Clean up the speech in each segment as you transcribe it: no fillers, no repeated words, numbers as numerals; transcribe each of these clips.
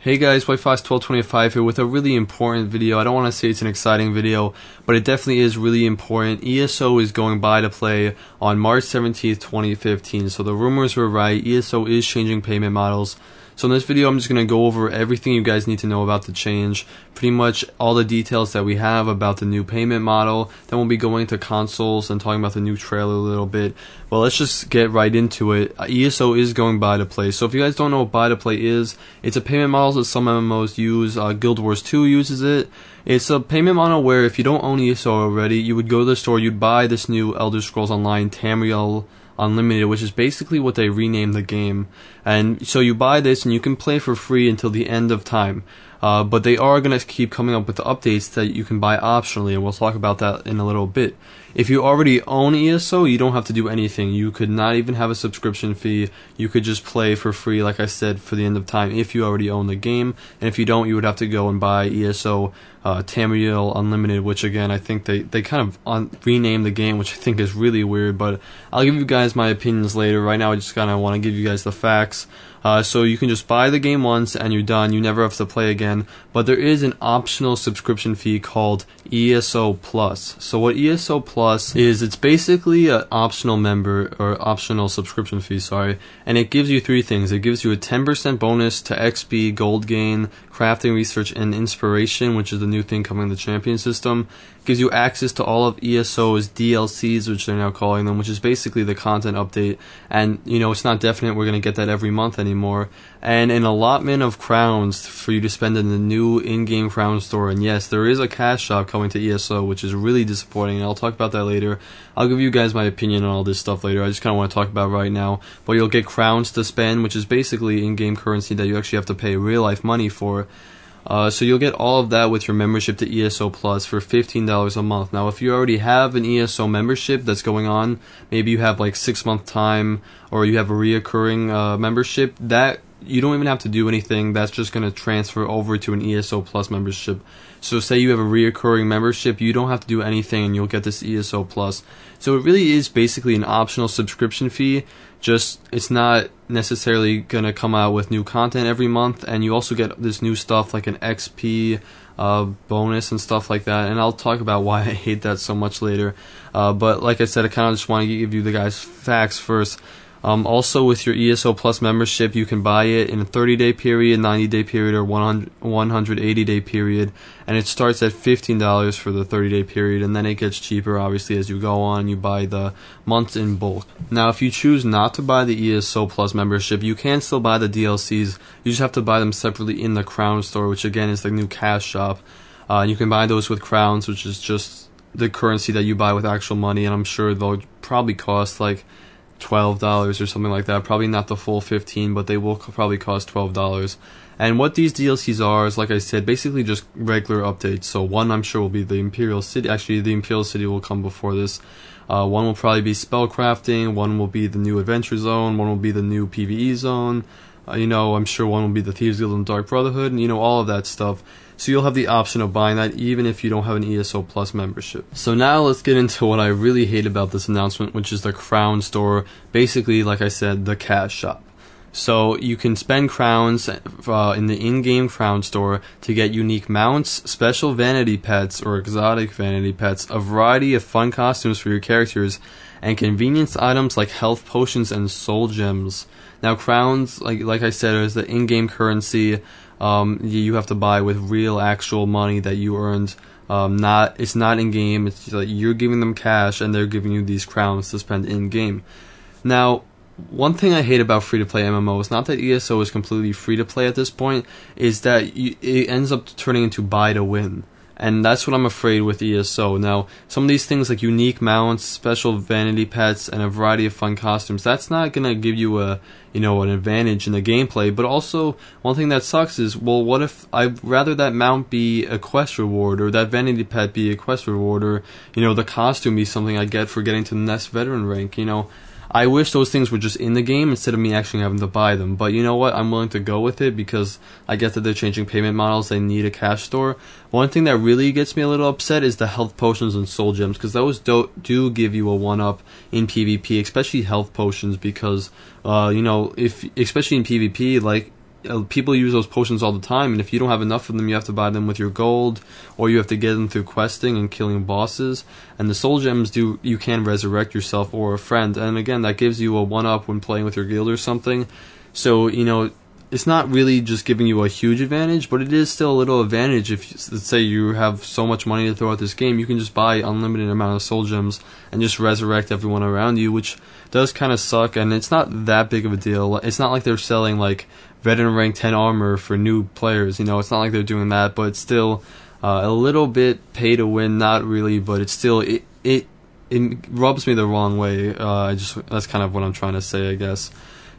Hey guys, WhiteFox1225 here with a really important video. I don't want to say it's an exciting video, but it definitely is really important. ESO is going by to play on March 17th, 2015. So the rumors were right. ESO is changing payment models. So in this video, I'm just going to go over everything you guys need to know about the change. Pretty much all the details that we have about the new payment model. Then we'll be going to consoles and talking about the new trailer a little bit. Well, let's just get right into it. ESO is going buy to play. So if you guys don't know what buy to play is, it's a payment model that some MMOs use. Guild Wars 2 uses it. It's a payment model where if you don't own ESO already, you would go to the store, you'd buy this new Elder Scrolls Online Tamriel Unlimited, which is basically what they renamed the game. And so you buy this and you can play for free until the end of time. But they are going to keep coming up with the updates that you can buy optionally, and we'll talk about that in a little bit. If you already own ESO, you don't have to do anything. You could not even have a subscription fee. You could just play for free, like I said, for the end of time if you already own the game. And if you don't, you would have to go and buy ESO Tamriel Unlimited, which again, I think they kind of renamed the game, which I think is really weird, but I'll give you guys my opinions later. Right now, I just kind of want to give you guys the facts. So you can just buy the game once and you're done. You never have to play again. But there is an optional subscription fee called ESO Plus. So what ESO Plus is, it's basically an optional member or optional subscription fee, and it gives you three things. It gives you a 10% bonus to XP, gold gain, crafting, research, and inspiration, which is the new thing coming in the champion system. It gives you access to all of ESO's DLCs, which they're now calling them, which is basically the content update. And you know, it's not definite we're going to get that every month anymore. And an allotment of crowns for you to spend in the new in-game crown store. And yes, there is a cash shop coming to ESO, which is really disappointing, and I'll talk about that later. I'll give you guys my opinion on all this stuff later. I just kind of want to talk about it right now. But you'll get crowns to spend, which is basically in-game currency that you actually have to pay real-life money for. So you'll get all of that with your membership to ESO Plus for $15 a month. Now, if you already have an ESO membership that's going on, maybe you have like 6-month time, or you have a reoccurring membership, that you don't even have to do anything. That's just going to transfer over to an ESO Plus membership. So say you have a reoccurring membership, you don't have to do anything and you'll get this ESO Plus. So it really is basically an optional subscription fee, just it's not necessarily going to come out with new content every month, and you also get this new stuff like an XP bonus and stuff like that, and I'll talk about why I hate that so much later. But like I said, I kind of just want to give you the guys facts first. Also, with your ESO Plus membership, you can buy it in a 30-day period, 90-day period, or 180-day period, and it starts at $15 for the 30-day period, and then it gets cheaper, obviously, as you go on. You buy the months in bulk. Now, if you choose not to buy the ESO Plus membership, you can still buy the DLCs. You just have to buy them separately in the Crown Store, which, again, is the new cash shop. You can buy those with crowns, which is just the currency that you buy with actual money, and I'm sure they'll probably cost, like, $12 or something like that. Probably not the full $15, but they will probably cost $12. And what these DLCs are is, like I said, basically just regular updates. So one, I'm sure, will be the Imperial City. Actually, the Imperial City will come before this. One will probably be spellcrafting. One will be the new Adventure Zone. One will be the new PvE Zone. I'm sure one will be the Thieves Guild and Dark Brotherhood, and all of that stuff. So you'll have the option of buying that even if you don't have an ESO Plus membership. So now let's get into what I really hate about this announcement, which is the Crown Store. Basically, like I said, the cash shop. So you can spend crowns in the in-game Crown Store to get unique mounts, special vanity pets or exotic vanity pets, a variety of fun costumes for your characters, and convenience items like health potions and soul gems. Now, crowns, like I said, is the in-game currency. You have to buy with real, actual money that you earned. It's not in-game. It's like you're giving them cash, and they're giving you these crowns to spend in-game. Now, one thing I hate about free-to-play MMOs, not that ESO is completely free-to-play at this point, is that it ends up turning into buy-to-win. And that's what I'm afraid with ESO. Now, some of these things like unique mounts, special vanity pets, and a variety of fun costumes, that's not going to give you an advantage in the gameplay. But also, one thing that sucks is, well, what if I'd rather that mount be a quest reward, or that vanity pet be a quest reward, or, the costume be something I get for getting to the next veteran rank, I wish those things were just in the game instead of me actually having to buy them. But you know what? I'm willing to go with it because I get that they're changing payment models. They need a cash store. One thing that really gets me a little upset is the health potions and soul gems, because those do give you a 1-up in PvP, especially health potions, because, if especially in PvP, like people use those potions all the time, and if you don't have enough of them, you have to buy them with your gold, or you have to get them through questing and killing bosses. And the soul gems you can resurrect yourself or a friend, and again, that gives you a 1-up when playing with your guild or something. So, it's not really just giving you a huge advantage, but it is still a little advantage. If, let's say, you have so much money to throw at this game, you can just buy unlimited amount of soul gems and just resurrect everyone around you, which does kind of suck, and it's not that big of a deal. It's not like they're selling like veteran rank 10 armor for new players, it's not like they're doing that, but it's still a little bit pay to win, not really, but it's still, it rubs me the wrong way. That's kind of what I'm trying to say, I guess.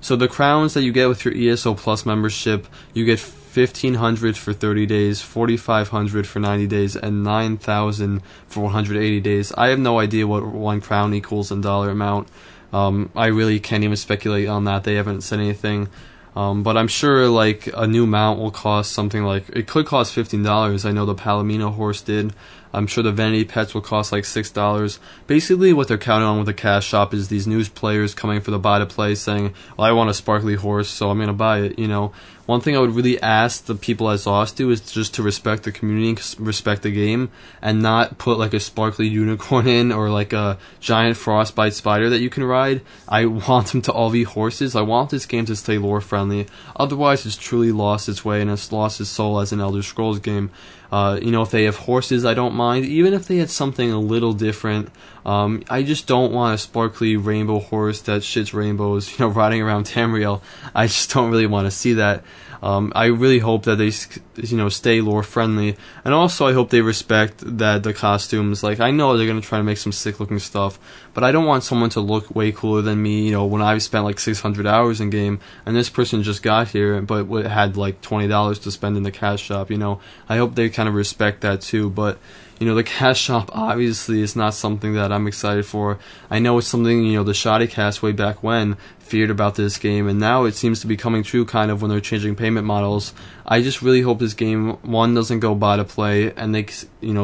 So the crowns that you get with your ESO Plus membership, you get 1,500 for 30 days, 4,500 for 90 days, and 9,000 for 180 days. I have no idea what one crown equals in dollar amount. I really can't even speculate on that. They haven't said anything. But I'm sure like a new mount will cost something like, it could cost $15. I know the Palomino horse did. I'm sure the vanity pets will cost like $6. Basically what they're counting on with the cash shop is these new players coming for the buy to play saying, well, I want a sparkly horse, so I'm going to buy it, One thing I would really ask the people at ZOS do is just to respect the community, respect the game, and not put like a sparkly unicorn in or like a giant frostbite spider that you can ride. I want them to all be horses. I want this game to stay lore friendly. Otherwise, it's truly lost its way and it's lost its soul as an Elder Scrolls game. If they have horses, I don't mind. Even if they had something a little different, I just don't want a sparkly rainbow horse that shits rainbows, riding around Tamriel. I just don't really want to see that. I really hope that they, stay lore friendly, and also I hope they respect that the costumes. Like, I know they're gonna try to make some sick looking stuff, but I don't want someone to look way cooler than me. When I've spent like 600 hours in game, and this person just got here, but had like $20 to spend in the cash shop. I hope they kind of respect that too. But the cash shop obviously is not something that I'm excited for. I know it's something, the Shoddy cast way back when feared about this game, and now it seems to be coming true kind of when they're changing payment models. I just really hope this game, one, doesn't go buy to play, and they,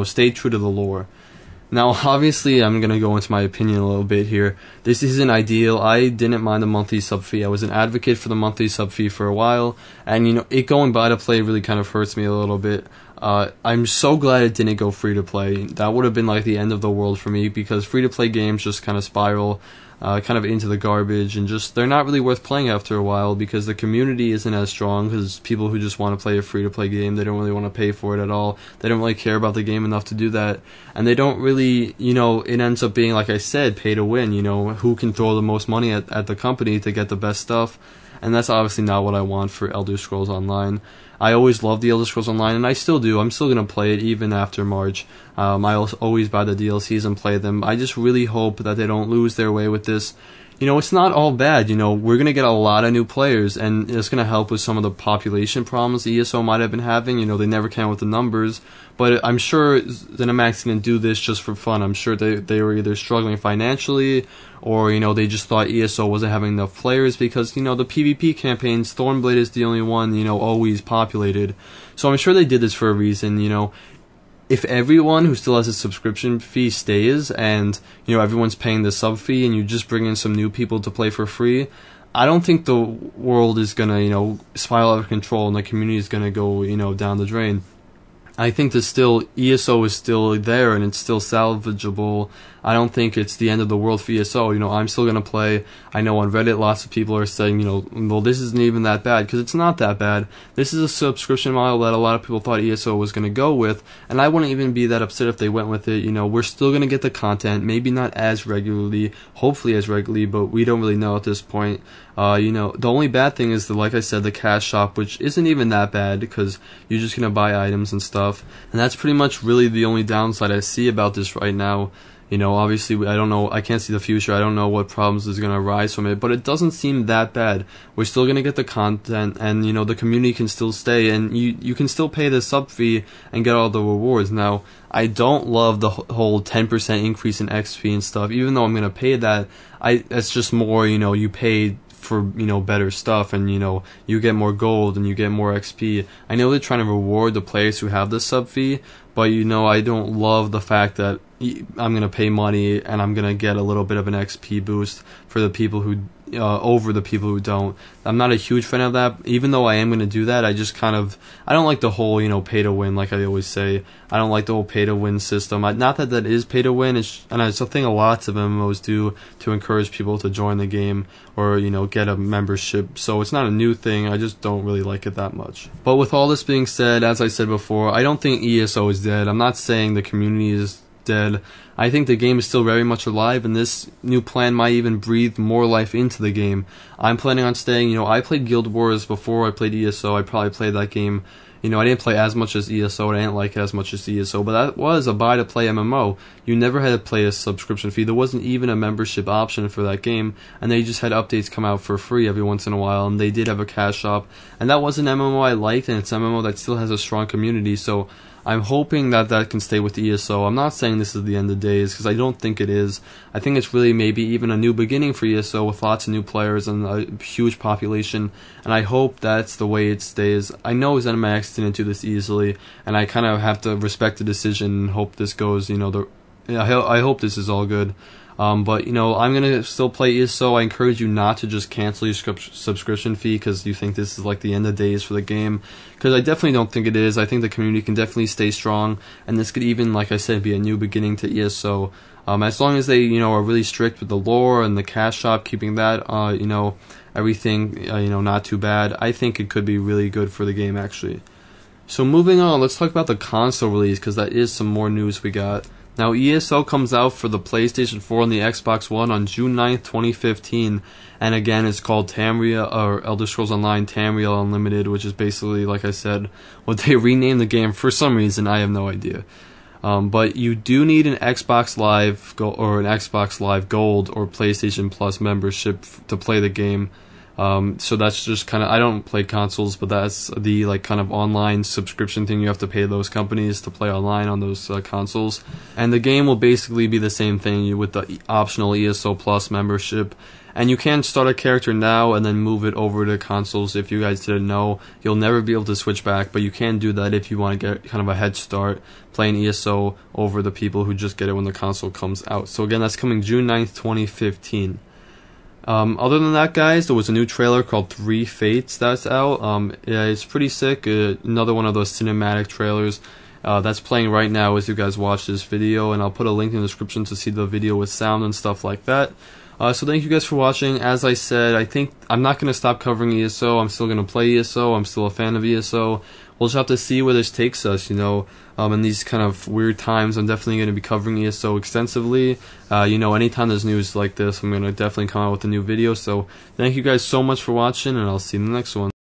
stay true to the lore. Now, obviously, I'm going to go into my opinion a little bit here. This isn't ideal. I didn't mind the monthly sub fee. I was an advocate for the monthly sub fee for a while, and, it going buy to play really kind of hurts me a little bit. I'm so glad it didn't go free to play. That would have been like the end of the world for me, because free to play games just kind of spiral kind of into the garbage, and just they're not really worth playing after a while, because the community isn't as strong, because people who just want to play a free to play game, they don't really want to pay for it at all. They don't really care about the game enough to do that, and they don't really, it ends up being, like I said, pay to win. Who can throw the most money at the company to get the best stuff, and that's obviously not what I want for Elder Scrolls Online. I always loved the Elder Scrolls Online, and I still do. I'm still going to play it even after March. I'll always buy the DLCs and play them. I just really hope that they don't lose their way with this. It's not all bad. We're going to get a lot of new players, and it's going to help with some of the population problems ESO might have been having. They never can with the numbers. But I'm sure ZeniMax didn't do this just for fun. I'm sure they were either struggling financially, or, they just thought ESO wasn't having enough players, because, the PvP campaigns, Thornblade is the only one, always populated. So I'm sure they did this for a reason. If everyone who still has a subscription fee stays, and, everyone's paying the sub fee, and you just bring in some new people to play for free, I don't think the world is gonna, spiral out of control, and the community is gonna go, down the drain. I think that still, ESO is still there, and it's still salvageable. I don't think it's the end of the world for ESO. I'm still going to play. I know on Reddit lots of people are saying, well, this isn't even that bad, because it's not that bad. This is a subscription model that a lot of people thought ESO was going to go with, and I wouldn't even be that upset if they went with it. We're still going to get the content, maybe not as regularly, hopefully as regularly, but we don't really know at this point. The only bad thing is, like I said, the cash shop, which isn't even that bad, because you're just going to buy items and stuff, and that's pretty much really the only downside I see about this right now. Obviously, I don't know, I can't see the future, I don't know what problems is going to arise from it, but it doesn't seem that bad. We're still going to get the content, and, the community can still stay, and you can still pay the sub fee and get all the rewards. Now, I don't love the whole 10% increase in XP and stuff, even though I'm going to pay that. It's just more, you pay for, better stuff, and, you get more gold and you get more XP. I know they're trying to reward the players who have the sub fee, but, I don't love the fact that I'm going to pay money and I'm going to get a little bit of an XP boost for the people who over the people who don't. I'm not a huge fan of that. Even though I am going to do that, I don't like the whole, pay to win, like I always say. I don't like the whole pay to win system. Not that that is pay to win, and it's a thing lots of MMOs do to encourage people to join the game or, get a membership. So it's not a new thing. I just don't really like it that much. But with all this being said, as I said before, I don't think ESO is dead. I'm not saying the community is dead. I think the game is still very much alive, and this new plan might even breathe more life into the game. I'm planning on staying. I played Guild Wars before I played ESO. I probably played that game. I didn't play as much as ESO, and I didn't like it as much as ESO, but that was a buy-to-play MMO. You never had to pay a subscription fee. There wasn't even a membership option for that game, and they just had updates come out for free every once in a while, and they did have a cash shop, and that was an MMO I liked, and it's an MMO that still has a strong community, so I'm hoping that that can stay with ESO. I'm not saying this is the end of days, because I don't think it is. I think it's really maybe even a new beginning for ESO with lots of new players and a huge population, and I hope that's the way it stays. I know ZeniMax didn't do this easily, and I kind of have to respect the decision and hope this goes, I hope this is all good. But, I'm going to still play ESO. I encourage you not to just cancel your subscription fee because you think this is like the end of days for the game. Because I definitely don't think it is. I think the community can definitely stay strong. And this could even, like I said, be a new beginning to ESO. As long as they, are really strict with the lore and the cash shop, keeping that, everything, not too bad. I think it could be really good for the game, actually. So moving on, let's talk about the console release because that is some more news we got. Now, ESO comes out for the PlayStation 4 and the Xbox One on June 9th, 2015, and again, it's called Tamriel, or Elder Scrolls Online Tamriel Unlimited, which is basically, like I said, what they renamed the game for some reason. I have no idea. But you do need an Xbox Live or an Xbox Live Gold or PlayStation Plus membership to play the game. So that's just kind of, I don't play consoles, but that's the kind of online subscription thing. You have to pay those companies to play online on those consoles, and the game will basically be the same thing with the optional ESO Plus membership. And you can start a character now and then move it over to consoles. If you guys didn't know, you'll never be able to switch back, but you can do that if you want to get kind of a head start playing ESO over the people who just get it when the console comes out. So again, that's coming June 9th, 2015. Other than that, guys, there was a new trailer called 3 Fates that's out. Yeah, it's pretty sick. Another one of those cinematic trailers that's playing right now as you guys watch this video, and I'll put a link in the description to see the video with sound and stuff like that. So thank you guys for watching. As I said, I think I'm not going to stop covering ESO. I'm still going to play ESO. I'm still a fan of ESO. We'll just have to see where this takes us, in these kind of weird times. I'm definitely going to be covering ESO extensively. Anytime there's news like this, I'm going to definitely come out with a new video. So thank you guys so much for watching, and I'll see you in the next one.